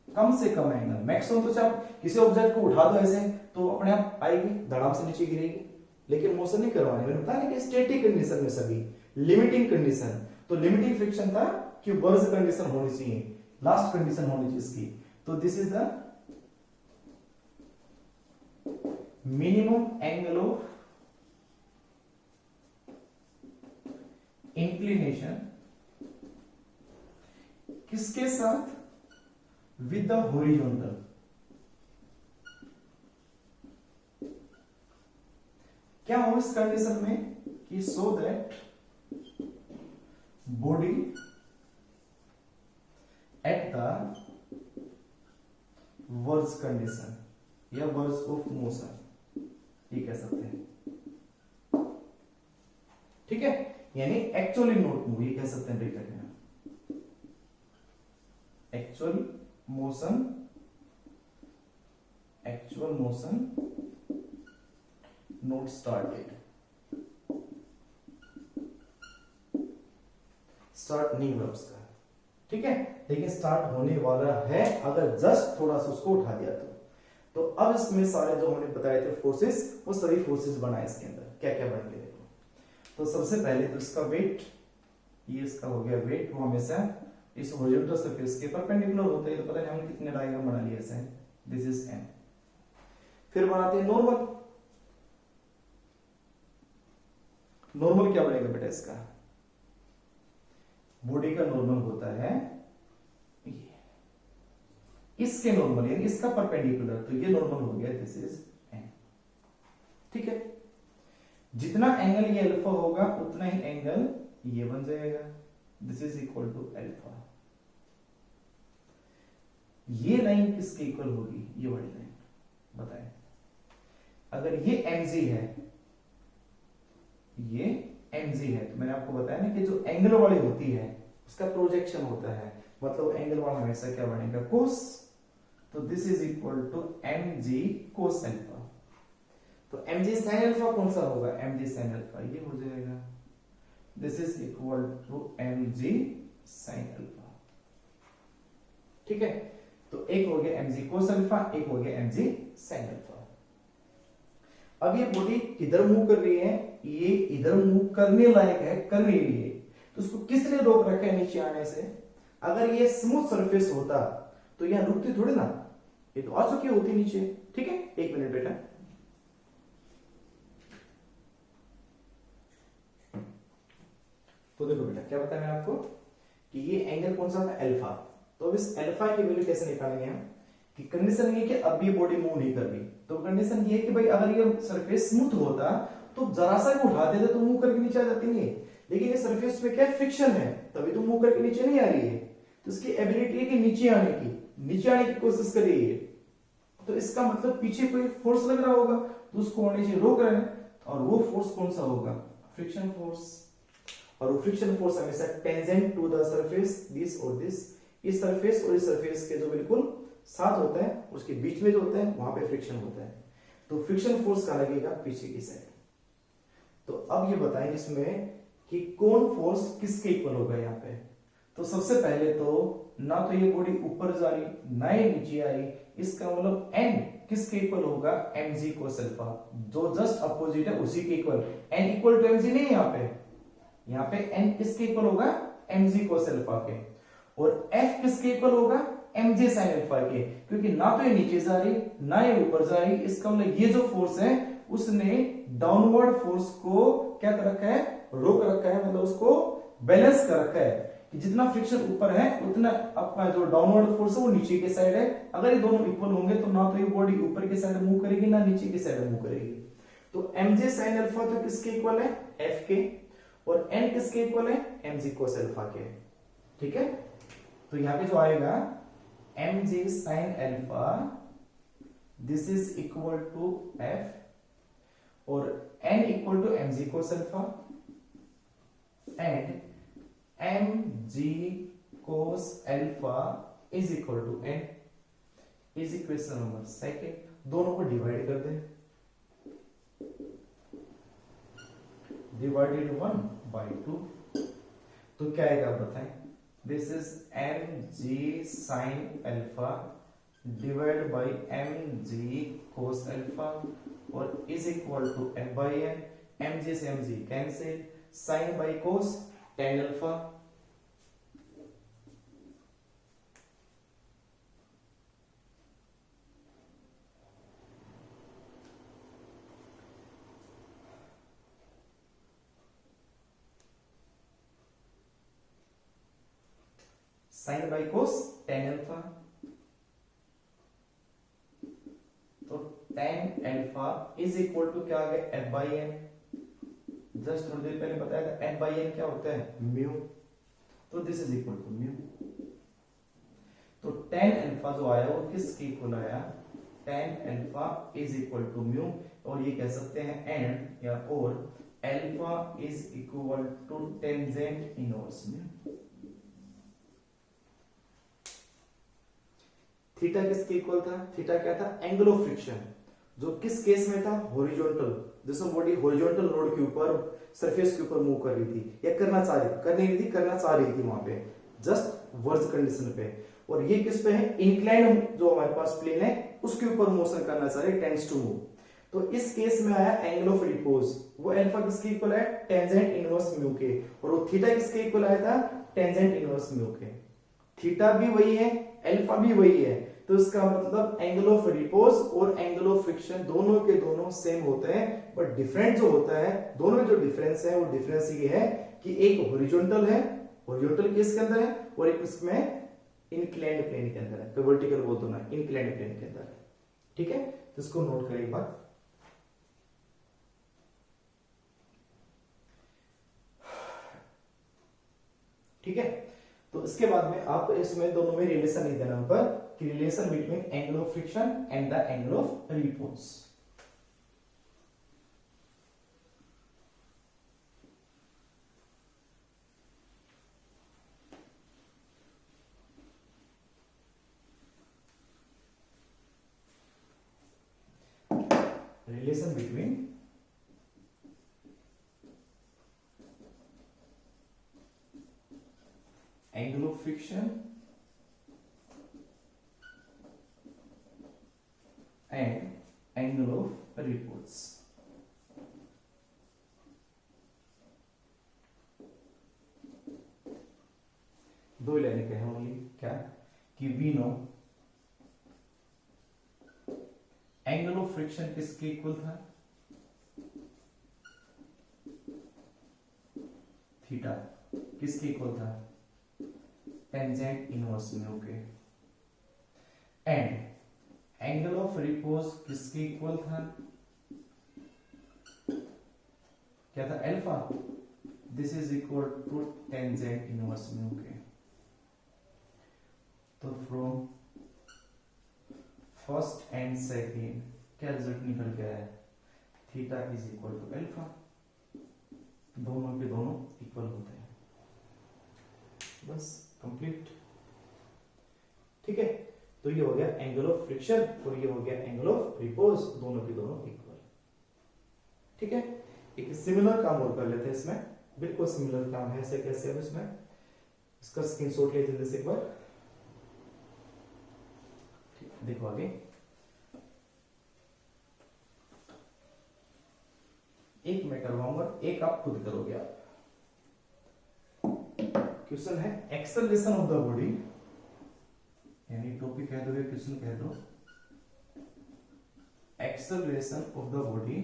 [SPEAKER 1] कम से कम एंगल। मैक्सिमम तो जब किसी ऑब्जेक्ट को उठा दो ऐसे तो अपने आप आएगी, धड़ाम से नीचे गिरेगी, लेकिन मोशन नहीं करवानी। मैंने बताया कि स्टैटिक कंडीशन में सभी लिमिटिंग कंडीशन, तो लिमिटिंग फ्रिक्शन था कि वर्ज कंडीशन होनी चाहिए, लास्ट कंडीशन होनी चाहिए इसकी। तो this is the minimum angle of inclination किसके साथ, विद द हॉरिजॉन्टल। क्या हो इस कंडीशन में कि so that body at the verge condition या वर्ज ऑफ मोशन, ये कह सकते हैं, ठीक है। यानी एक्चुअली नॉट मूव, ये कह सकते हैं ब्रेकेट में, actual motion not started, start नहीं हुआ उसका, ठीक है, लेकिन स्टार्ट होने वाला है अगर जस्ट थोड़ा सा उसको उठा दिया तो अब इसमें सारे जो हमने बताए थे फोर्सेस, वो सभी फोर्सेस बनाए इसके अंदर, क्या क्या बनेंगे देखो। तो सबसे पहले तो इसका वेट, ये इसका हो गया वेट, वो हमेशा इस हॉरिजॉन्टल सरफेस के परपेंडिकुलर होता है, तो पता नहीं हमने कितने डायग्राम बना लिए ऐसे, दिस इज एम। फिर बनाते हैं नॉर्मल। नॉर्मल क्या बनेगा बेटा इसका, बॉडी का नॉर्मल होता है ये, इसके नॉर्मल यानी इसका परपेंडिकुलर, तो ये नॉर्मल हो गया, दिस इज एम, ठीक है। जितना एंगल ये अल्फा होगा उतना ही एंगल ये बन जाएगा, this is equal to alpha. ये लाइन किसके इक्वल होगी, ये वाली लाइन, बताएं। अगर ये mg है, ये mg है, तो मैंने आपको बताया ना कि जो एंगल वाली होती है उसका प्रोजेक्शन होता है, मतलब एंगल वाला हमेशा क्या बनेगा, कोस। तो this is equal to mg cos alpha. तो mg sin अल्फा कौन सा होगा, mg sin अल्फा ये हो जाएगा, this is equal to mg sin alpha, ठीक है। तो एक हो गया mg cos अल्फा, एक हो गया mg sin अल्फा। अब ये बॉडी किधर मूव कर रही है, ये इधर मूव करने लायक है, कर रही है, तो उसको किसने रोक रखा है नीचे आने से। अगर ये स्मूथ सरफेस होता तो यहां रुकती थोड़ी ना, ये तो आ चुकी होती नीचे, ठीक है। एक मिनट बेटा, तो देखो बेटा क्या बताया मैंने आपको कि ये एंगल कौन सा था, अल्फा। तो अब इस अल्फा की वैल्यू कैसे निकालेंगे हम, कि कंडीशन ये कि अब ये बॉडी मूव नहीं कर रही, तो कंडीशन ये कि भाई अगर ये सरफेस स्मूथ होता तो जरा सा भी उठा देते तो मूव करके नीचे आ जाती नहीं, लेकिन ये सरफेस पे क्या फ्रिक्शन है, तभी तो मूव करके नीचे नहीं आ रही है। तो इसकी एबिलिटी है कि नीचे आने की कोशिश कर रही है, तो इसका मतलब पीछे कोई फोर्स लग रहा होगा, तो उसको नीचे रोक रहे हैं, और वो फोर्स कौन सा होगा, फ्रिक्शन फोर्स। और वो फ्रिक्शन फोर्स हमेशा tangent to the surface, this और दिस, इस सरफेस और इस सरफेस के जो बिल्कुल साथ होता है उसके बीच में जो होता है वहां पे फ्रिक्शन होता है, तो फ्रिक्शन फोर्स का लगेगा पीछे की साइड। तो अब ये बताएं इसमें कि कौन फोर्स किसके इक्वल होगा यहाँ पे। तो सबसे पहले तो ना तो ये बॉडी ऊपर जा रही ना ये नीचे आ रही, इसका मतलब n किसके इक्वल होगा, mg cos अल्फा, जो जस्ट अपोजिट है उसी के equal. n equal to mg नहीं, यहाँ पे n किसके इक्वल होगा, mg cos अल्फा के, और f किसके इक्वल होगा, mj sin अल्फा के, क्योंकि ना तो ये नीचे जा रही ना ये ऊपर जा रही, इसका मतलब ये जो फोर्स है उसने डाउनवर्ड फोर्स को क्या कर रखा है, रोक रखा है, मतलब उसको बैलेंस कर रखा है कि जितना फ्रिक्शन ऊपर है उतना अपना जो डाउनवर्ड फोर्स है वो नीचे के साइड है। अगर ये दोनों इक्वल होंगे तो ना तो ये बॉडी ऊपर की साइड मूव करेगी ना नीचे की साइड मूव करेगी। तो mj sin अल्फा तो किसके इक्वल है, f के, और n किसके इक्वल है, mg cos अल्फा के, ठीक है। तो यहाँ पे जो आएगा mg sin alpha, this is equal to f, और n equal to mg cos alpha, and mg cos alpha is equal to n is equation number second. दोनों को डिवाइड कर दें, डिवाइडेड 1/2 तो क्या आएगा आप बताएं। This is m g sine alpha divide by m g cos alpha और is equal to f by n. M g से m g cancel, sine by cos tan alpha sine by cos tan alpha. तो tan alpha is equal to क्या आ गया F by N. Just थोड़ी देर पहले बताया था एफ बाई एन क्या होता है म्यू, तो this is equal to mu. तो टेन अल्फा जो आया वो किसके इक्वल आया, tan alpha is equal to mu. और ये कह सकते हैं एंड या और alpha is equal to tangent inverse mu. Theta किसके इक्वल था, थीटा क्या था एंगल ऑफ फ्रिक्शन, जो किस केस में था हॉरिजॉन्टल, जिसमें बॉडी हॉरिजॉन्टल लोड के ऊपर सरफेस के ऊपर मूव कर रही थी या करना चाह रही थी वहां पे जस्ट वर्ज कंडीशन पे। और ये किस पे है इंक्लाइंड, जो हमारे पास प्लेन है उसके ऊपर मोशन करना चाह रही टेंड्स टू मूव। तो इस केस में आया एंगल ऑफ रिपोज, वो अल्फा किसके इक्वल है टेंजेंट इनवर्स म्यू के, और वो थीटा किसके इक्वल आया था टेंजेंट इनवर्स म्यू के। थीटा भी वही है अल्फा भी वही है, तो इसका मतलब एंगल ऑफ रिपोज और एंगल ऑफ फ्रिक्शन दोनों के दोनों सेम होते हैं, बट डिफरेंट जो होता है दोनों में जो डिफरेंस है वो डिफरेंस ये है कि एक हॉरिजॉन्टल है, हॉरिजॉन्टल केस के अंदर है, और एक इसमें इंक्लाइंड प्लेन के अंदर है, वर्टिकल बोल दो ना इंक्लाइंड प्लेन के अंदर है। ठीक है, तो इसको नोट करें एक बार। ठीक है, तो इसके बाद में आप इसमें दोनों में रिलेशन नहीं देना ऊपर कि relation between angle of friction and the angle of repose. Relation between angle of friction and angle of repose। दो लाइनें कहे ओनली क्या कि we know angle of friction किसके इक्वल था थीटा, किसके इक्वल था टेंजेंट इनवर्स म्यू के, एंड एंगल ऑफ रिपोज किसके इक्वल था क्या था alpha, this is equal to tangent inverse mu के। तो फ्रॉम फर्स्ट एंड सेकेंड क्या रिजल्ट निकल के आया theta is equal to alpha, दोनों के दोनों इक्वल होते हैं, बस कंप्लीट। ठीक है, तो ये हो गया एंगल ऑफ फ्रिक्शन और ये हो गया एंगल ऑफ रिपोज, दोनों के दोनों इक्वल। ठीक है, एक सिमिलर काम और कर लेते हैं इसमें, बिल्कुल सिमिलर काम है। ऐसे कैसे अब इसमें इसका स्क्रीनशॉट ले जल्दी से एक बार, देखो आगे एक मैं करवाऊंगा, एक आप खुद करोगे। आप क्वेश्चन है एक्सेलरेशन ऑफ द बॉडी, यानी टॉपिक कह दो या क्वेश्चन कह दो, acceleration of the body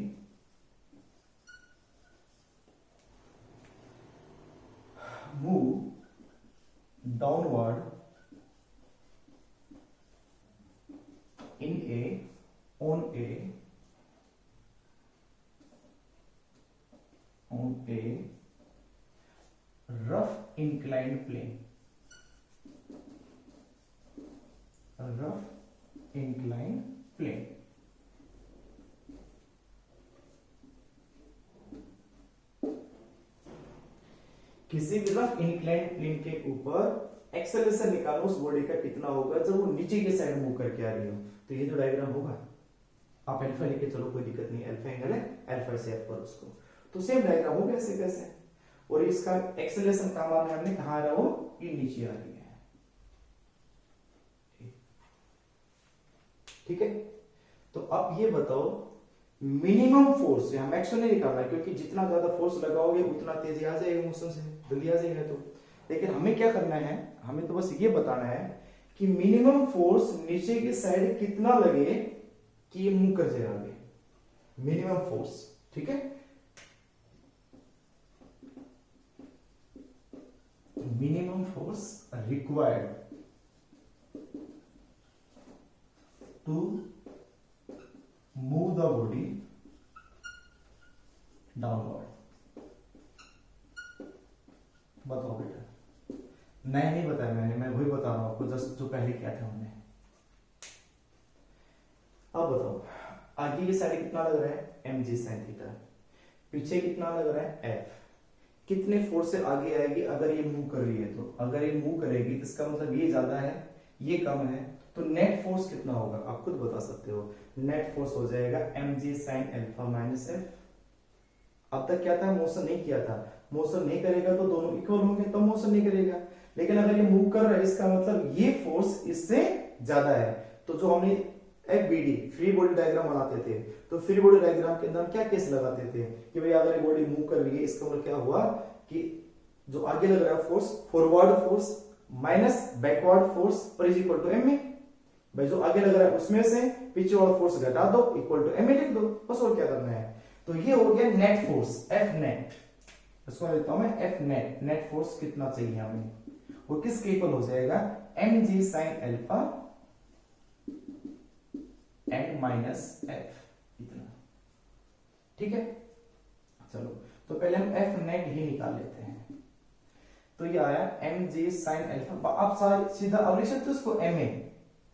[SPEAKER 1] move downward in a on a rough inclined plane, rough inclined plane। किसी भी रफ इंक्लाइंड प्लेन के ऊपर एक्सेलरेशन निकालो उस बॉडी का कितना होगा जब वो नीचे की साइड मूव करके आ रही हो। तो ये तो डायग्राम होगा, आप अल्फा लेके चलो कोई दिक्कत नहीं, अल्फा एंगल है, अल्फा से एफ पर उसको, तो सेम डायग्राम होगा ऐसे कैसे। और इसका एक्सेलरेशन का माना हमने कहा रहा वो ये नीचे आ रही है, ठीक है। तो अब ये बताओ मिनिमम फोर्स, यहां मैक्सिमम नहीं निकालना क्योंकि जितना ज्यादा फोर्स लगाओगे उतना तेजी आ जाएगा, मोशन से जल्दी आ जाएगा। तो लेकिन हमें क्या करना है, हमें तो बस ये बताना है कि मिनिमम फोर्स नीचे की साइड कितना लगे कि ये मूव कर जाए आगे, मिनिमम फोर्स, ठीक है। Minimum force required to move the body downward. बताओ बेटा, नया नहीं बताया मैंने, मैं वही बता रहा हूं आपको जस्ट जो पहले किया था हमने। अब बताओ आगे की साइड कितना लग रहा है mg sin थीटा, पीछे कितना लग रहा है f, कितने फोर्स से आगे आएगी अगर ये मूव कर रही है। तो अगर ये मूव करेगी तो इसका मतलब ये ज्यादा है ये कम है, तो नेट फोर्स कितना होगा आप खुद बता सकते हो। नेट फोर्स हो जाएगा mg sin alpha minus f। अब तक क्या था, मोशन नहीं किया था, मोशन नहीं करेगा तो दोनों इक्वल होंगे तब मोशन नहीं करेगा, लेकिन अगर ये मूव कर रहा है इसका मतलब ये फोर्स इससे ज्यादा है। तो जो हमने FBD फ्री बॉडी डायग्राम बनाते थे, तो फ्री बॉडी डायग्राम के अंदर क्या केस लगाते थे कि भाई अगर ये बॉडी मूव कर रही है इसका मतलब क्या हुआ कि जो आगे लग रहा है force forward force minus backward force पर is equal to m a. भाई जो आगे लग रहा है उसमें से पीछे वाला फोर्स घटा दो इक्वल टू एम ए लिख दो, बस और क्या करना है। तो ये हो गया नेट फोर्स एफ नेट, इसको लिखता हूं मैं एफ नेट। नेट फोर्स कितना चाहिए हमें, वो किसके इक्वल हो जाएगा mg sin alpha and minus F इतना, ठीक है। चलो तो पहले हम एफ नेट ही निकाल लेते हैं। तो ये आया mg sin अल्फा, आप सीधा अब लिख सकते हो इसको ma,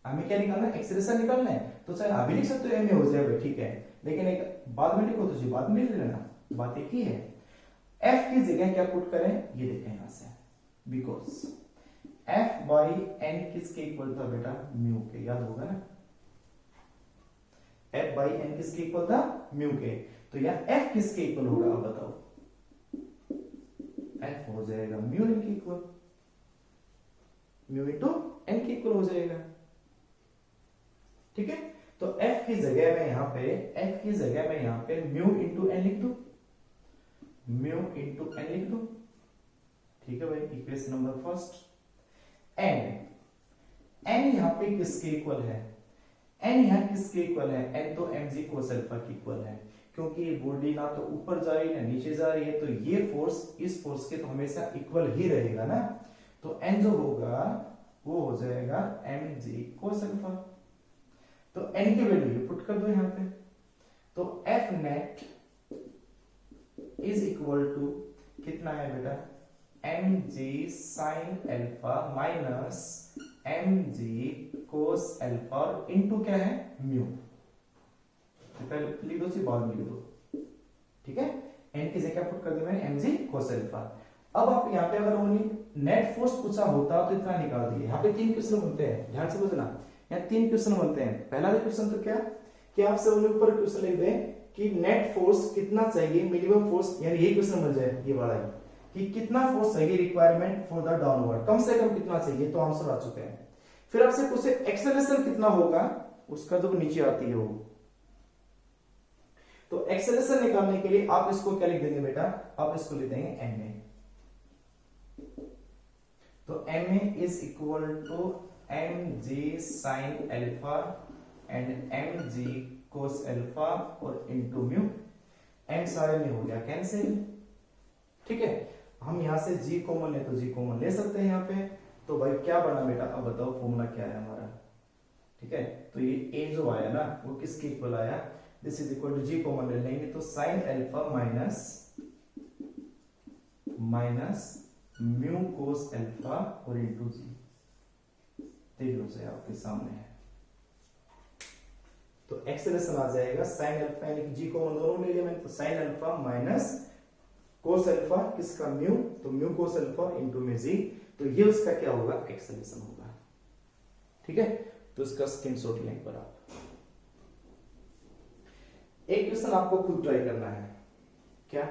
[SPEAKER 1] हमें क्या निकालना है एक्सेलरेशन निकालना है, तो चाहे अभी लिख सकते हो ma हो जाएगा, ठीक है। लेकिन एक बाद में लिखो तो जी बाद में लिख लेना, बात एक ही है। f की जगह क्या पुट करें ये देखें यहां से, बिकॉज f बाई n किसके इक्वल था बेटा म्यू के, याद होगा ना, f बाई n किसके इक्वल था म्यू के। तो यहाँ f किसके इक्वल होगा आप बताओ, f हो जाएगा म्यू n के इक्वल, म्यू इंटू n के इक्वल हो जाएगा, ठीक है। तो f की जगह में यहां पे म्यू इंटू n लिख दो, म्यू इंटू n लिख दो, ठीक है भाई, इक्वेशन नंबर फर्स्ट। n यहां पे किसके इक्वल है, n यहां किसके इक्वल है, n तो mg cos अल्फा के इक्वल है, क्योंकि ये बॉडी ना तो ऊपर जा रही है ना नीचे जा रही है, तो ये फोर्स इस फोर्स के तो हमेशा इक्वल ही रहेगा ना। तो n जो होगा वो हो जाएगा mg cos अल्फा, तो n की वैल्यू पुट कर दो यहां पे। तो f net is equal to कितना है बेटा mg sin alpha minus mg cos alpha into क्या है म्यू, पहले लिख दो बाद में लिख दो, ठीक है। n की जगह पुट कर दिया मैंने mg cos अल्फा। अब आप यहाँ पे अगर ओनली नेट फोर्स पूछा होता तो इतना निकाल दिए। यहाँ पे 3 क्वेश्चन बनते हैं, ध्यान से समझना, यहाँ 3 क्वेश्चन बनते हैं। पहला क्वेश्चन तो क्या कि आपसे ऊपर क्वेश्चन लिख दें कि नेट फोर्स कितना चाहिए मिनिमम फोर्स, यानी यही क्वेश्चन बन जाए ये वाला कि कितना फोर्स चाहिए रिक्वायरमेंट फॉर द डाउनवर्ड, कम से कम कितना चाहिए, तो आंसर आ चुके हैं। फिर आपसे पूछे एक्सेलरेशन कितना होगा उसका जब नीचे आती है वो, तो एक्सेलरेशन निकालने के लिए आप इसको क्या लिख देंगे बेटा, आप इसको लिख देंगे ma। तो ma इज equal to mg sin alpha and mg cos alpha और इनटू म्यू, m सारे में हो गया कैंसिल, ठीक है। हम यहां से g कॉमन ले तो g कॉमन ले सकते हैं यहाँ पे। तो भाई क्या बना बेटा, अब बताओ फॉर्मूला क्या है हमारा, ठीक है। तो ये a जो आया ना वो किसके इक्वल आया, this is equal to g common ले लेंगे तो sin alpha minus mu cos alpha और इनटू g, देख लो से आपके सामने है। तो एक्सेलरेशन आ जाएगा sin अल्फा यानी कि g कॉमन दोनों ले लिया मैंने, तो sin alpha minus cos alpha किसका म्यू, तो म्यू कोस अल्फा इनटू में जी, तो ये उसका क्या होगा एक्सेलरेशन होगा। ठीक है, तो इसका स्क्रीनशॉट लें पर आप। एक क्वेश्चन आपको खुद ट्राई करना है, क्या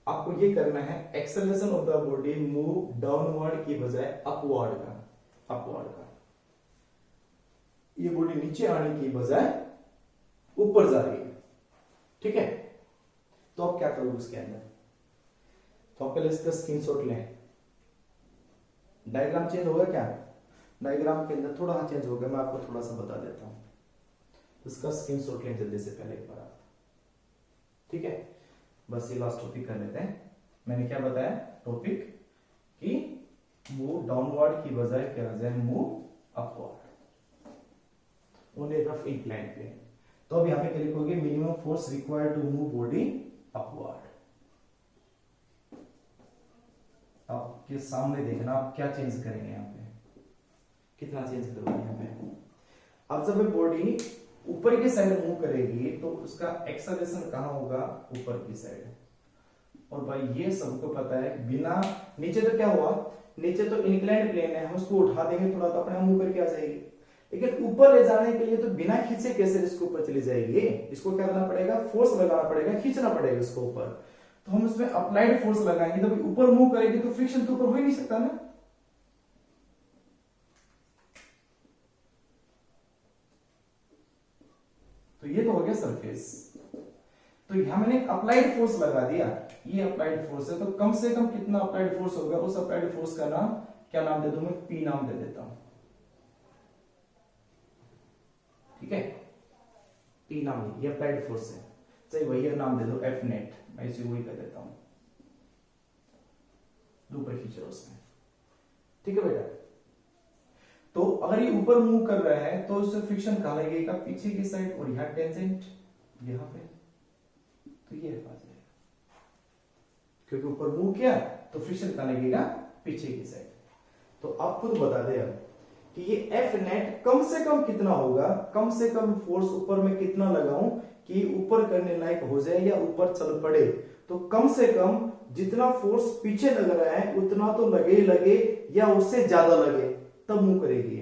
[SPEAKER 1] आपको ये करना है, acceleration of the body move downward की बजाय अपवर्ड का, अपवर्ड का, ये बॉडी नीचे आने की बजाय ऊपर जा रही है। ठीक है, तो आप क्या करोगे उसके अंदर, तो आप पहले इसका स्क्रीनशॉट लें। डायग्राम चेंज होगा क्या, डायग्राम के अंदर थोड़ा चेंज होगा, मैं आपको थोड़ा सा बता देता हूं। इसका स्क्रीनशॉट लें जल्दी से पहले एक बार आप। ठीक है, बस ये लास्ट टॉपिक कर लेते हैं। मैंने क्या बताया टॉपिक कि मूव डाउनवर्ड की बजाय क्या आ जाए move upward, only rough incline plane. तो अब यहां पे क्या लिखोगे, minimum force required to move body upward. आपके सामने देखना आप क्या चेंज करेंगे, यहाँ पे कितना चेंज करोगे यहाँ पे। अब जब बॉडी ऊपर की साइड मूव करेगी तो उसका एक्सेलरेशन कहां होगा, ऊपर की साइड। और भाई ये सबको पता है, बिना नीचे तो क्या हुआ, नीचे तो इंक्लाइंड प्लेन है, हम उसको उठा देंगे थोड़ा तो अपने आप मूव करके आ जाएगी, लेकिन ऊपर ले जाने के लिए तो बिना खींचे कैसे इसको ऊपर चली जाएगी, इसको क्या करना पड़ेगा, फोर्स लगाना पड़ेगा, खींचना पड़ेगा इसको ऊपर। तो हम इसमें अप्लाइड फोर्स लगाएंगे, तो ऊपर मूव करेगी तो फ्रिक्शन तो ऊपर हो ही नहीं सकता ना। तो ये तो हो गया सरफेस। तो यहां मैंने अप्लाइड फोर्स लगा दिया, ये अप्लाइड फोर्स है, तो कम से कम कितना अप्लाइड फोर्स होगा, उस अप्लाइड फोर्स का नाम क्या नाम दे दूं मैं, पी नाम दे देता हूं। ठीक है, पी नाम, ये अप्लाइड फोर्स है, चाहे वही नाम दे दो एफ नेट, मैं इसे वही कर देता हूं, ऊपर खींचो उसमें। ठीक है बेटा, तो अगर ये ऊपर मूव कर रहा है तो उससे फ्रिक्शन कहां लगेगा, पीछे की साइड, और यहां टेंजेंट यहां पे, तो ये आ जाएगा, क्योंकि ऊपर मूव किया तो फ्रिक्शन कहां लगेगा, पीछे की साइड। तो आप खुद बता दे अब कि ये एफ नेट कम से कम कितना होगा, कम से कम फोर्स ऊपर में कितना लगाऊं कि ऊपर करने लायक हो जाए या ऊपर चल पड़े। तो कम से कम जितना फोर्स पीछे लग रहा है उतना तो लगे ही लगे, या उससे ज्यादा लगे, तब मूव करेगी।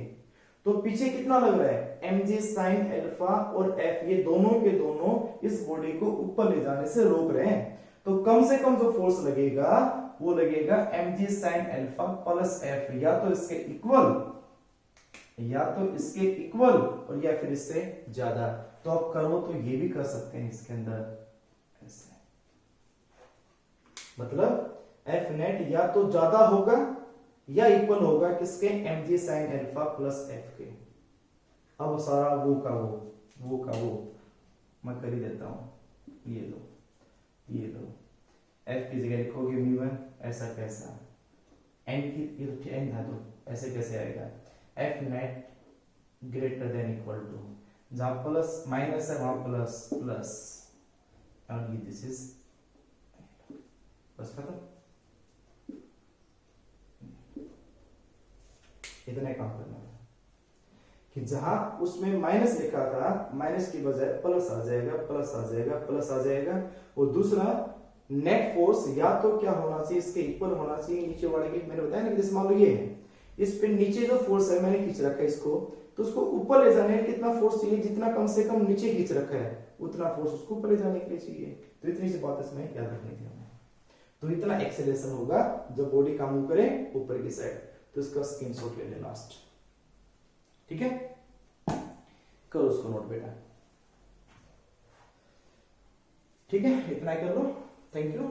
[SPEAKER 1] तो पीछे कितना लग रहा है, mg sin अल्फा और f, ये दोनों के दोनों इस बॉडी को ऊपर ले जाने से रोक रहे हैं। तो कम से कम जो फोर्स लगेगा वो लगेगा mg sin alpha plus f, या तो इसके इक्वल, या तो इसके इक्वल, और या फिर इससे ज्यादा। तो आप करो तो ये भी कर सकते हैं इसके अंदर ऐसे, मतलब एफ नेट या तो ज्यादा होगा या इक्वल होगा किसके, mg sin alpha plus f के। अब सारा वो का वो मैं कर ही देता हूं, ये लो, ये लो, f की जगह लिखोगे μ1, ऐसा कैसा, n की ये n था तो ऐसे कैसे आएगा, f net greater than equal to, जहां प्लस माइनस है वहां प्लस प्लस, और ये दिस इज, बस खत्म, इतना काम करना है कि जहां उसमें माइनस लिखा था, माइनस की बजाय प्लस आ जाएगा, प्लस आ जाएगा, प्लस आ जाएगा। और दूसरा नेट फोर्स या तो क्या होना चाहिए, इसके इक्वल होना चाहिए नीचे वाले के। मैंने बताया ना कि जैसे मान लो ये है, इस पे नीचे जो फोर्स है मैंने खींच रखा है इसको, तो उसको ऊपर ले जाने के कितना फोर्स चाहिए, जितना कम से कम नीचे खींच रखा है उतना फोर्स उसको ऊपर ले जाने के लिए चाहिए। तो इतनी सी बात इसमें याद रखनी थी हमें। तो इतना एक्सेलरेशन होगा जब बॉडी का मूव करे ऊपर की साइड। तो इसका स्क्रीनशॉट ले लेना लास्ट, ठीक है, करो उसको नोट बेटा, ठीक है, इतना ही कर लो। Thank you.